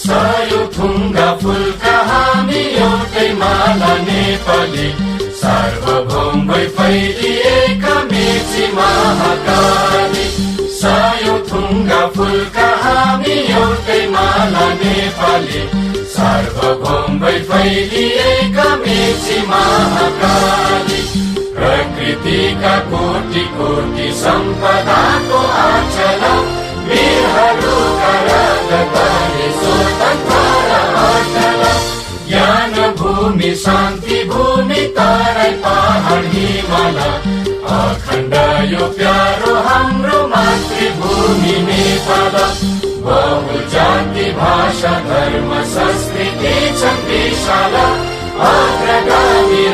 सय थुङ्गा फुलका हामी एउटै माला नेपाली, सार्वभौम भई फैलिएका मेची महाकाली। सय थुङ्गा फुलका हामी एउटै माला नेपाली, सार्वभौम भई फैलिएका मेची महाकाली। प्रकृतिका कोटि कोटि सम्पदाको आचला, वीरहरूका राजधानी स्वतन्त्र र अचल। ज्ञान भूमि शान्ति भूमि तराई पहाड हिमाल, अखण्ड यो प्यारो हाम्रो मातृभूमि नेपाल। बहुजाति भाषा धर्म संस्कृति छन् विशाल, अग्रगामी